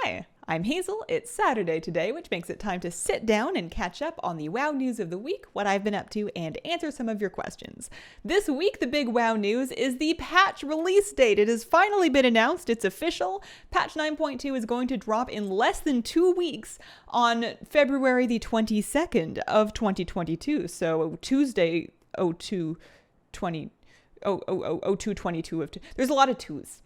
Hi, I'm Hazel. It's Saturday today, which makes it time to sit down and catch up on the WoW news of the week, what I've been up to, and answer some of your questions. This week, the big WoW news is the patch release date. It has finally been announced. It's official. Patch 9.2 is going to drop in less than 2 weeks on February the 22nd of 2022. So Tuesday, 02/22 of... There's a lot of twos.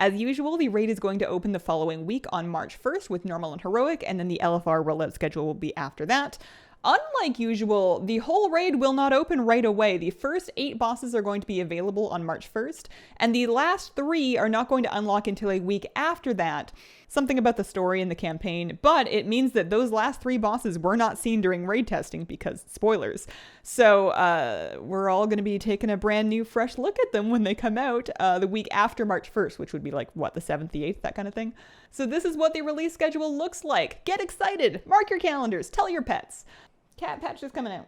As usual, the raid is going to open the following week on March 1st with normal and heroic, and then the LFR rollout schedule will be after that. Unlike usual, the whole raid will not open right away. The first 8 bosses are going to be available on March 1st, and the last 3 are not going to unlock until a week after that. Something about the story and the campaign, but it means that those last 3 bosses were not seen during raid testing because spoilers. So we're all going to be taking a brand new fresh look at them when they come out the week after March 1st, which would be like, what, the 7th, the 8th, that kind of thing. So this is what the release schedule looks like. Get excited! Mark your calendars! Tell your pets! Cat patch is coming out.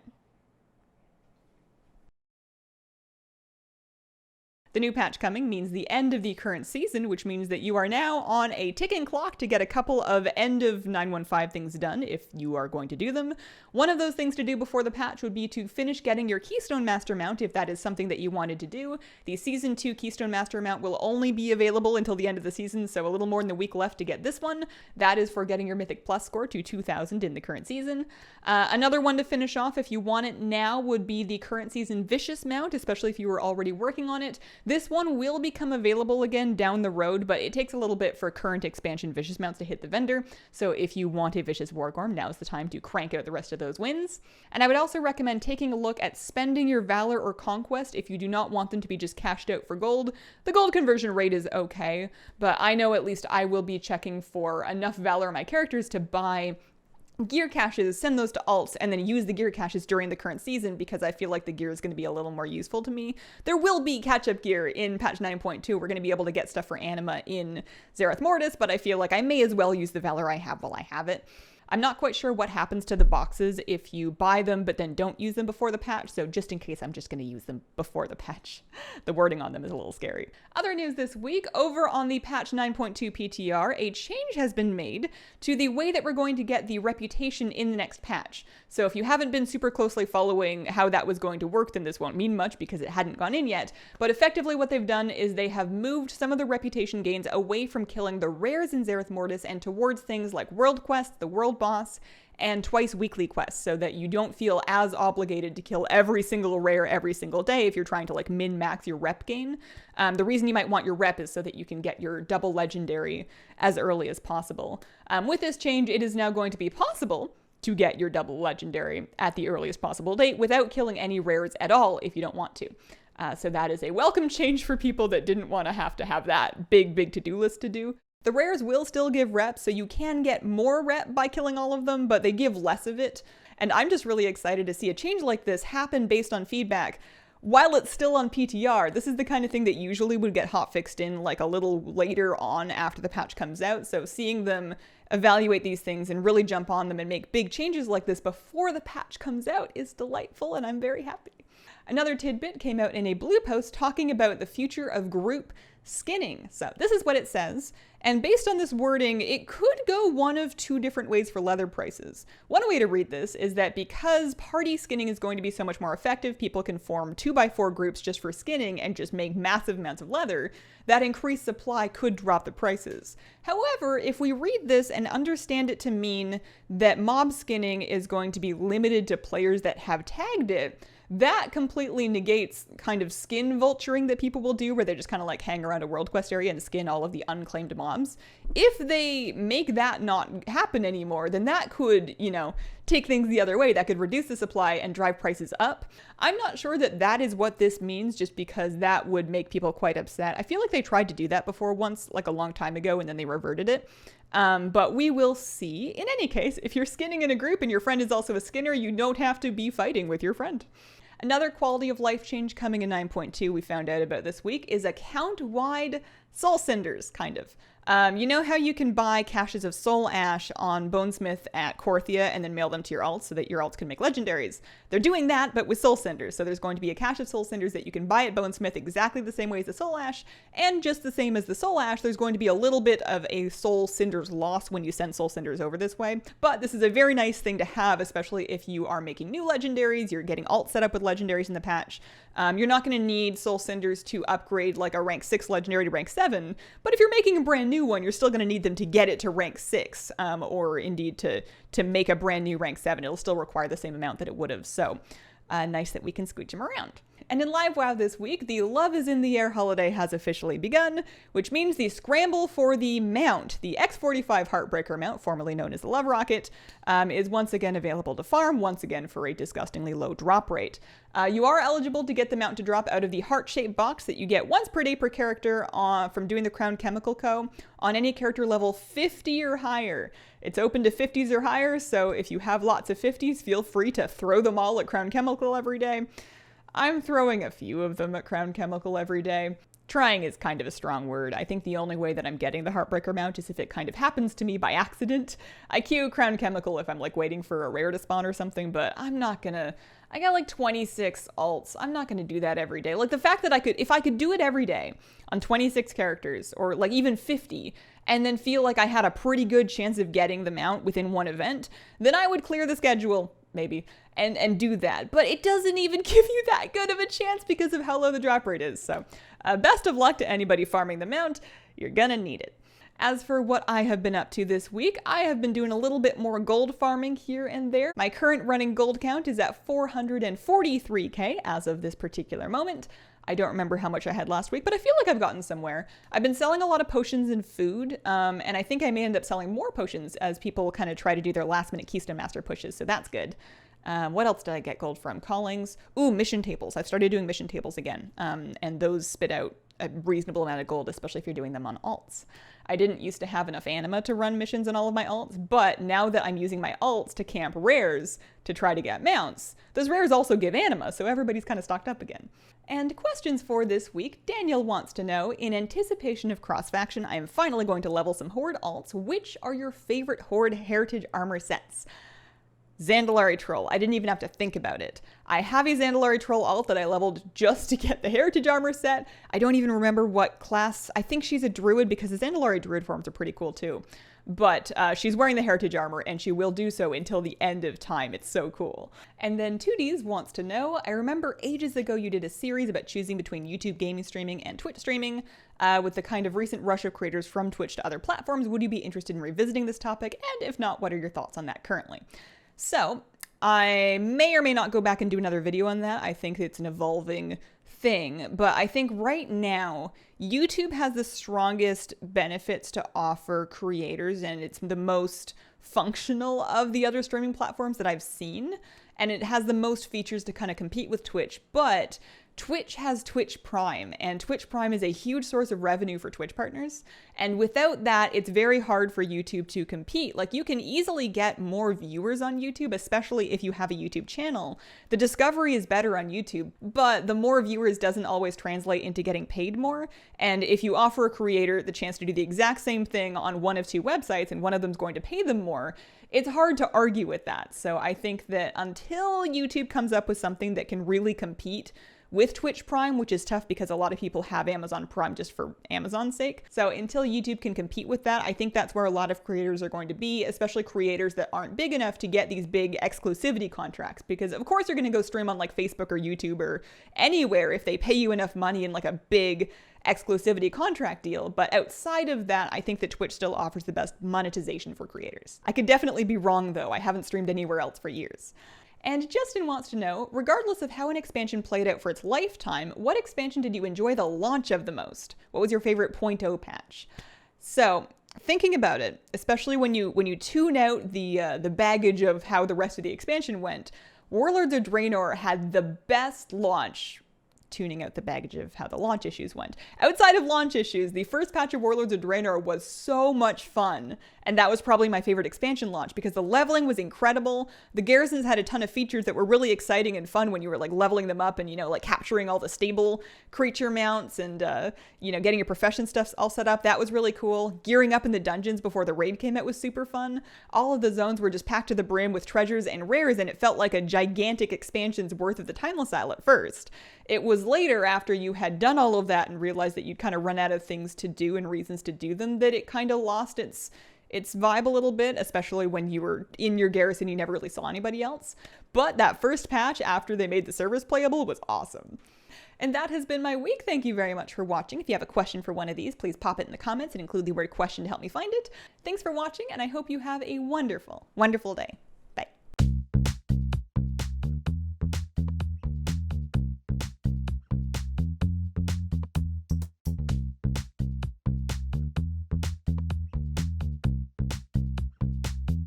The new patch coming means the end of the current season, which means that you are now on a ticking clock to get a couple of end of 915 things done if you are going to do them. One of those things to do before the patch would be to finish getting your Keystone Master mount if that is something that you wanted to do. The Season 2 Keystone Master mount will only be available until the end of the season, so a little more than a week left to get this one. That is for getting your Mythic Plus score to 2000 in the current season. Another one to finish off if you want it now would be the current season Vicious mount, especially if you were already working on it. This one will become available again down the road, but it takes a little bit for current expansion Vicious mounts to hit the vendor, so if you want a Vicious Wargorm, now's the time to crank out the rest of those wins. And I would also recommend taking a look at spending your Valor or Conquest if you do not want them to be just cashed out for gold. The gold conversion rate is okay, but I know at least I will be checking for enough Valor in my characters to buy gear caches, send those to alts, and then use the gear caches during the current season because I feel like the gear is going to be a little more useful to me. There will be catch-up gear in patch 9.2. We're going to be able to get stuff for Anima in Zerath Mortis, but I feel like I may as well use the Valor I have while I have it. I'm not quite sure what happens to the boxes if you buy them but then don't use them before the patch, so just in case, I'm just going to use them before the patch. The wording on them is a little scary. Other news this week, over on the patch 9.2 PTR, a change has been made to the way that we're going to get the reputation in the next patch. So if you haven't been super closely following how that was going to work, then this won't mean much because it hadn't gone in yet. But effectively what they've done is they have moved some of the reputation gains away from killing the rares in Zerath Mortis and towards things like World Quests, the World Boss, and twice weekly quests, so that you don't feel as obligated to kill every single rare every single day if you're trying to like min-max your rep gain. The reason you might want your rep is so that you can get your double legendary as early as possible. With this change, it is now going to be possible to get your double legendary at the earliest possible date without killing any rares at all if you don't want to. So that is a welcome change for people that didn't want to have that big to-do list to do. The rares will still give reps, so you can get more rep by killing all of them, but they give less of it. And I'm just really excited to see a change like this happen based on feedback while it's still on PTR. This is the kind of thing that usually would get hotfixed in like a little later on after the patch comes out, so seeing them evaluate these things and really jump on them and make big changes like this before the patch comes out is delightful, and I'm very happy. Another tidbit came out in a blue post talking about the future of group skinning. So this is what it says, and based on this wording, it could go one of 2 different ways for leather prices. One way to read this is that because party skinning is going to be so much more effective, people can form 2x4 groups just for skinning and just make massive amounts of leather, that increased supply could drop the prices. However, if we read this and understand it to mean that mob skinning is going to be limited to players that have tagged it, that completely negates kind of skin vulturing that people will do, where they just kind of like hang around a world quest area and skin all of the unclaimed mobs. If they make that not happen anymore, then that could, take things the other way. That could reduce the supply and drive prices up. I'm not sure that that is what this means, just because that would make people quite upset. I feel like they tried to do that before once, like a long time ago, and then they reverted it. But we will see. In any case, if you're skinning in a group and your friend is also a skinner, you don't have to be fighting with your friend. Another quality of life change coming in 9.2 we found out about this week is account-wide Soul Cinders, kind of. You know how you can buy caches of Soul Ash on Bonesmith at Korthia and then mail them to your alts so that your alts can make legendaries? They're doing that, but with Soul Cinders. So there's going to be a cache of Soul Cinders that you can buy at Bonesmith exactly the same way as the Soul Ash, and just the same as the Soul Ash, there's going to be a little bit of a Soul Cinders loss when you send Soul Cinders over this way. But this is a very nice thing to have, especially if you are making new legendaries, you're getting alt set up with legendaries in the patch. You're not going to need Soul Cinders to upgrade like a rank 6 legendary to rank 7, but if you're making a brand new one, you're still going to need them to get it to rank 6, or indeed to make a brand new rank 7. It'll still require the same amount that it would have, so nice that we can squeeze them around. And in Live WoW this week, the Love is in the Air holiday has officially begun, which means the scramble for the mount, the X45 Heartbreaker mount, formerly known as the Love Rocket, is once again available to farm, once again for a disgustingly low drop rate. You are eligible to get the mount to drop out of the heart-shaped box that you get once per day per character from doing the Crown Chemical Co. on any character level 50 or higher. It's open to 50s or higher, so if you have lots of 50s, feel free to throw them all at Crown Chemical every day. I'm throwing a few of them at Crown Chemical every day. Trying is kind of a strong word. I think the only way that I'm getting the Heartbreaker mount is if it kind of happens to me by accident. I queue Crown Chemical if I'm like waiting for a rare to spawn or something, but I'm not gonna... I got like 26 alts. I'm not gonna do that every day. Like the fact that if I could do it every day on 26 characters or like even 50 and then feel like I had a pretty good chance of getting the mount within one event, then I would clear the schedule, maybe, and do that. But it doesn't even give you that good of a chance because of how low the drop rate is. So best of luck to anybody farming the mount. You're gonna need it. As for what I have been up to this week, I have been doing a little bit more gold farming here and there. My current running gold count is at 443k as of this particular moment. I don't remember how much I had last week, but I feel like I've gotten somewhere. I've been selling a lot of potions and food, and I think I may end up selling more potions as people kind of try to do their last-minute Keystone Master pushes, so that's good. What else did I get gold from? Callings. Ooh, mission tables. I've started doing mission tables again, and those spit out a reasonable amount of gold, especially if you're doing them on alts. I didn't used to have enough anima to run missions on all of my alts, but now that I'm using my alts to camp rares to try to get mounts, those rares also give anima, so everybody's kind of stocked up again. And questions for this week. Daniel wants to know, in anticipation of cross-faction, I am finally going to level some Horde alts. Which are your favorite Horde Heritage Armor sets? Zandalari Troll. I didn't even have to think about it. I have a Zandalari Troll alt that I leveled just to get the Heritage Armor set. I don't even remember what class. I think she's a Druid because the Zandalari Druid forms are pretty cool too. But she's wearing the Heritage Armor and she will do so until the end of time. It's so cool. And then 2Ds wants to know, I remember ages ago you did a series about choosing between YouTube gaming streaming and Twitch streaming. With the kind of recent rush of creators from Twitch to other platforms, would you be interested in revisiting this topic? And if not, what are your thoughts on that currently? So I may or may not go back and do another video on that. I think it's an evolving thing, but I think right now YouTube has the strongest benefits to offer creators, and it's the most functional of the other streaming platforms that I've seen, and it has the most features to kind of compete with Twitch. But Twitch has Twitch Prime, and Twitch Prime is a huge source of revenue for Twitch partners. And without that, it's very hard for YouTube to compete. Like, you can easily get more viewers on YouTube, especially if you have a YouTube channel. The discovery is better on YouTube, but the more viewers doesn't always translate into getting paid more. And if you offer a creator the chance to do the exact same thing on one of two websites, and one of them's going to pay them more, it's hard to argue with that. So I think that until YouTube comes up with something that can really compete with Twitch Prime, which is tough because a lot of people have Amazon Prime just for Amazon's sake. So until YouTube can compete with that, I think that's where a lot of creators are going to be, especially creators that aren't big enough to get these big exclusivity contracts. Because of course you're going to go stream on like Facebook or YouTube or anywhere if they pay you enough money in like a big exclusivity contract deal. But outside of that, I think that Twitch still offers the best monetization for creators. I could definitely be wrong though. I haven't streamed anywhere else for years. And Justin wants to know, regardless of how an expansion played out for its lifetime, what expansion did you enjoy the launch of the most? What was your favorite 0.0 patch? So, thinking about it, especially when you tune out the baggage of how the rest of the expansion went, Warlords of Draenor had the best launch tuning out the baggage of how the launch issues went. Outside of launch issues, the first patch of Warlords of Draenor was so much fun, and that was probably my favorite expansion launch because the leveling was incredible. The garrisons had a ton of features that were really exciting and fun when you were like leveling them up and, you know, like capturing all the stable creature mounts and, you know, getting your profession stuff all set up. That was really cool. Gearing up in the dungeons before the raid came out was super fun. All of the zones were just packed to the brim with treasures and rares, and it felt like a gigantic expansion's worth of the Timeless Isle at first. It was later, after you had done all of that and realized that you'd kind of run out of things to do and reasons to do them, that it kind of lost its vibe a little bit, especially when you were in your garrison, you never really saw anybody else. But that first patch after they made the servers playable was awesome. And that has been my week. Thank you very much for watching. If you have a question for one of these, please pop it in the comments and include the word question to help me find it. Thanks for watching, and I hope you have a wonderful, wonderful day.